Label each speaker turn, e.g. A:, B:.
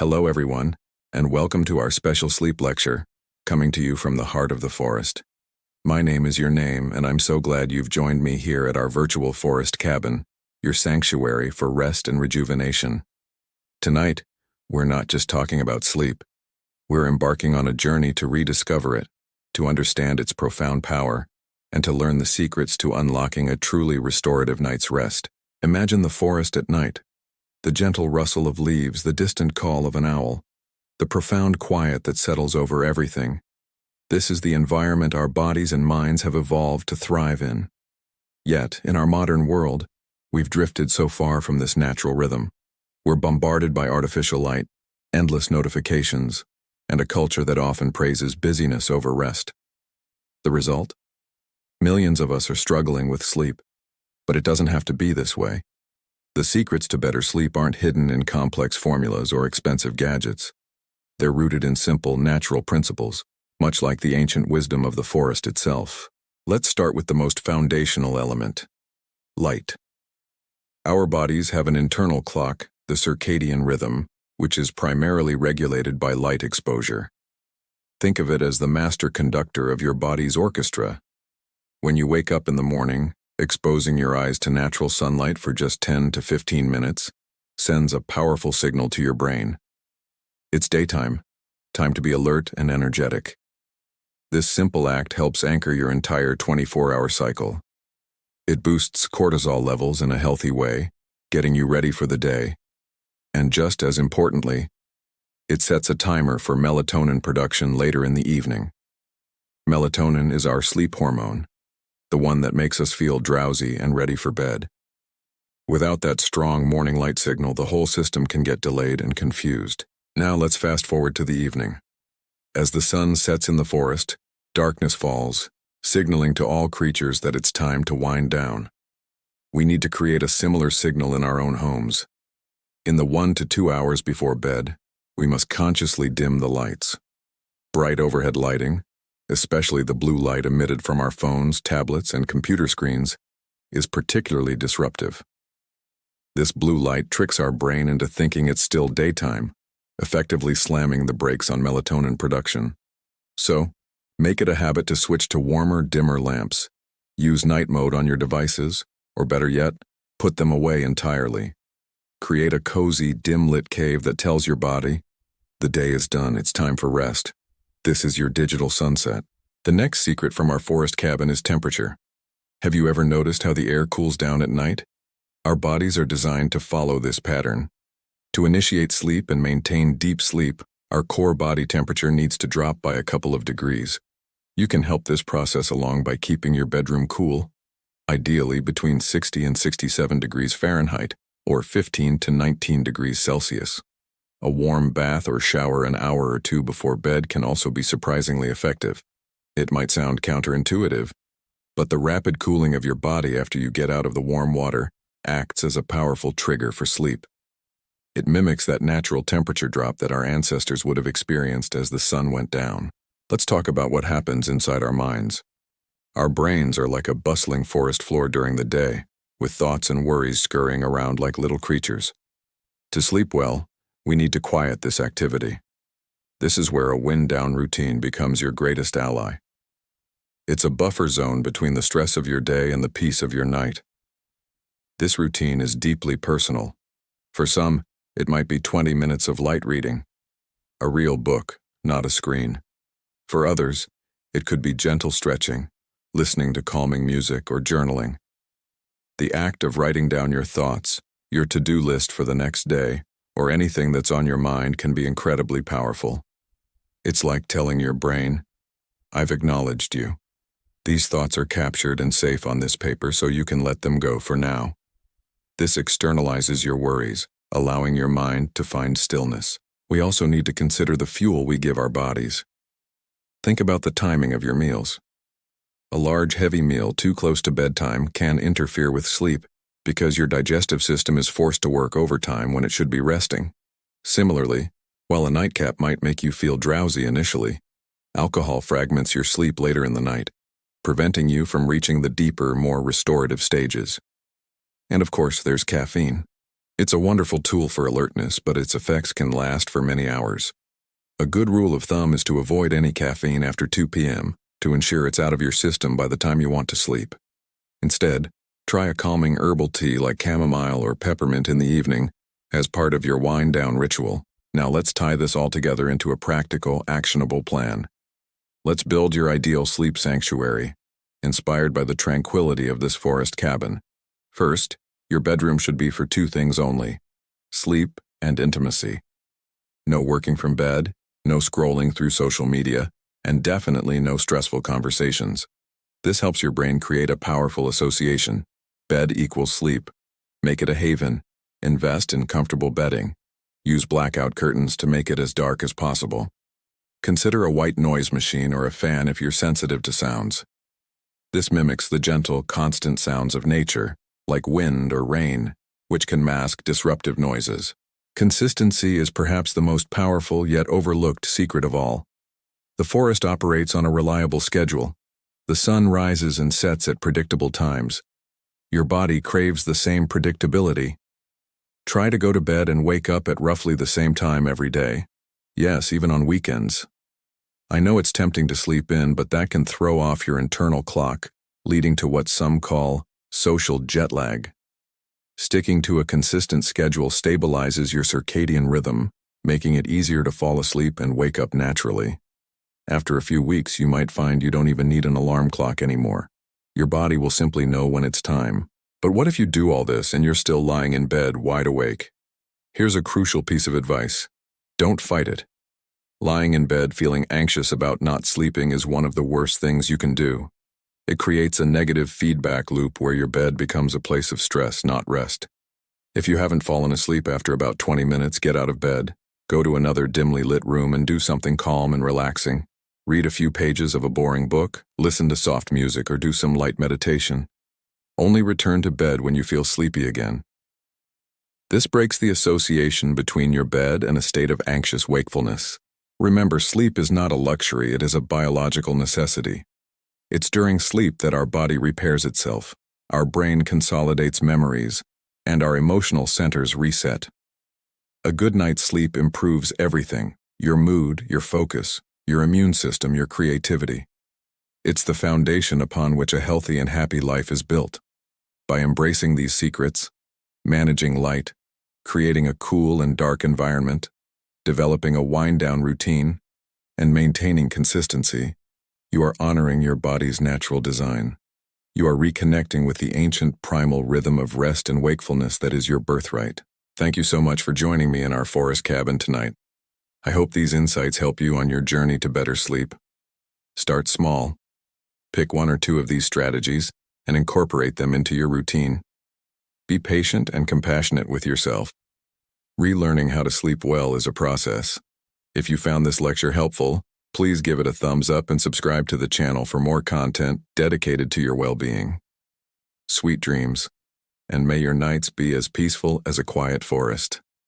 A: Hello everyone, and welcome to our special sleep lecture, coming to you from the heart of the forest. My name is Your Name, and I'm so glad you've joined me here at our virtual forest cabin, your sanctuary for rest and rejuvenation. Tonight, we're not just talking about sleep. We're embarking on a journey to rediscover it, to understand its profound power, and to learn the secrets to unlocking a truly restorative night's rest. Imagine the forest at night. The gentle rustle of leaves, the distant call of an owl, the profound quiet that settles over everything. This is the environment our bodies and minds have evolved to thrive in. Yet, in our modern world, we've drifted so far from this natural rhythm. We're bombarded by artificial light, endless notifications, and a culture that often praises busyness over rest. The result? Millions of us are struggling with sleep, but it doesn't have to be this way. The secrets to better sleep aren't hidden in complex formulas or expensive gadgets. They're rooted in simple, natural principles, much like the ancient wisdom of the forest itself. Let's start with the most foundational element: light. Our bodies have an internal clock, the circadian rhythm, which is primarily regulated by light exposure. Think of it as the master conductor of your body's orchestra. When you wake up in the morning, exposing your eyes to natural sunlight for just 10 to 15 minutes sends a powerful signal to your brain. It's daytime, time to be alert and energetic. This simple act helps anchor your entire 24-hour cycle. It boosts cortisol levels in a healthy way, getting you ready for the day. And just as importantly, it sets a timer for melatonin production later in the evening. Melatonin is our sleep hormone, the one that makes us feel drowsy and ready for bed. Without that strong morning light signal, the whole system can get delayed and confused. Now let's fast forward to the evening. As the sun sets in the forest, darkness falls, signaling to all creatures that it's time to wind down. We need to create a similar signal in our own homes. In the 1 to 2 hours before bed, we must consciously dim the lights. Bright overhead lighting, especially the blue light emitted from our phones, tablets, and computer screens, is particularly disruptive. This blue light tricks our brain into thinking it's still daytime, effectively slamming the brakes on melatonin production. So, make it a habit to switch to warmer, dimmer lamps. Use night mode on your devices, or better yet, put them away entirely. Create a cozy, dim-lit cave that tells your body, the day is done, it's time for rest. This is your digital sunset. The next secret from our forest cabin is temperature. Have you ever noticed how the air cools down at night? Our bodies are designed to follow this pattern. To initiate sleep and maintain deep sleep, our core body temperature needs to drop by a couple of degrees. You can help this process along by keeping your bedroom cool, ideally between 60 and 67 degrees Fahrenheit, or 15 to 19 degrees Celsius. A warm bath or shower an hour or two before bed can also be surprisingly effective. It might sound counterintuitive, but the rapid cooling of your body after you get out of the warm water acts as a powerful trigger for sleep. It mimics that natural temperature drop that our ancestors would have experienced as the sun went down. Let's talk about what happens inside our minds. Our brains are like a bustling forest floor during the day, with thoughts and worries scurrying around like little creatures. To sleep well, we need to quiet this activity. This is where a wind-down routine becomes your greatest ally. It's a buffer zone between the stress of your day and the peace of your night. This routine is deeply personal. For some, it might be 20 minutes of light reading, a real book, not a screen. For others, it could be gentle stretching, listening to calming music, or journaling. The act of writing down your thoughts, your to-do list for the next day, or anything that's on your mind can be incredibly powerful. It's like telling your brain, I've acknowledged you. These thoughts are captured and safe on this paper, so you can let them go for now. This externalizes your worries, allowing your mind to find stillness. We also need to consider the fuel we give our bodies. Think about the timing of your meals. A large, heavy meal too close to bedtime can interfere with sleep, because your digestive system is forced to work overtime when it should be resting. Similarly, while a nightcap might make you feel drowsy initially, alcohol fragments your sleep later in the night, preventing you from reaching the deeper, more restorative stages. And of course, there's caffeine. It's a wonderful tool for alertness, but its effects can last for many hours. A good rule of thumb is to avoid any caffeine after 2 p.m. to ensure it's out of your system by the time you want to sleep. Instead, try a calming herbal tea like chamomile or peppermint in the evening as part of your wind-down ritual. Now let's tie this all together into a practical, actionable plan. Let's build your ideal sleep sanctuary, inspired by the tranquility of this forest cabin. First, your bedroom should be for 2 things only: sleep and intimacy. No working from bed, no scrolling through social media, and definitely no stressful conversations. This helps your brain create a powerful association. Bed equals sleep. Make it a haven. Invest in comfortable bedding. Use blackout curtains to make it as dark as possible. Consider a white noise machine or a fan if you're sensitive to sounds. This mimics the gentle, constant sounds of nature, like wind or rain, which can mask disruptive noises. Consistency is perhaps the most powerful yet overlooked secret of all. The forest operates on a reliable schedule. The sun rises and sets at predictable times. Your body craves the same predictability. Try to go to bed and wake up at roughly the same time every day. Yes, even on weekends. I know it's tempting to sleep in, but that can throw off your internal clock, leading to what some call social jet lag. Sticking to a consistent schedule stabilizes your circadian rhythm, making it easier to fall asleep and wake up naturally. After a few weeks, you might find you don't even need an alarm clock anymore. Your body will simply know when it's time. But what if you do all this and you're still lying in bed wide awake? Here's a crucial piece of advice. Don't fight it. Lying in bed feeling anxious about not sleeping is one of the worst things you can do. It creates a negative feedback loop where your bed becomes a place of stress, not rest. If you haven't fallen asleep after about 20 minutes, get out of bed, go to another dimly lit room and do something calm and relaxing. Read a few pages of a boring book, listen to soft music, or do some light meditation. Only return to bed when you feel sleepy again. This breaks the association between your bed and a state of anxious wakefulness. Remember, sleep is not a luxury, it is a biological necessity. It's during sleep that our body repairs itself, our brain consolidates memories, and our emotional centers reset. A good night's sleep improves everything: your mood, your focus, your immune system, your creativity. It's the foundation upon which a healthy and happy life is built. By embracing these secrets, managing light, creating a cool and dark environment, developing a wind-down routine, and maintaining consistency, you are honoring your body's natural design. You are reconnecting with the ancient primal rhythm of rest and wakefulness that is your birthright. Thank you so much for joining me in our forest cabin tonight. I hope these insights help you on your journey to better sleep. Start small. Pick 1 or 2 of these strategies and incorporate them into your routine. Be patient and compassionate with yourself. Relearning how to sleep well is a process. If you found this lecture helpful, please give it a thumbs up and subscribe to the channel for more content dedicated to your well-being. Sweet dreams, and may your nights be as peaceful as a quiet forest.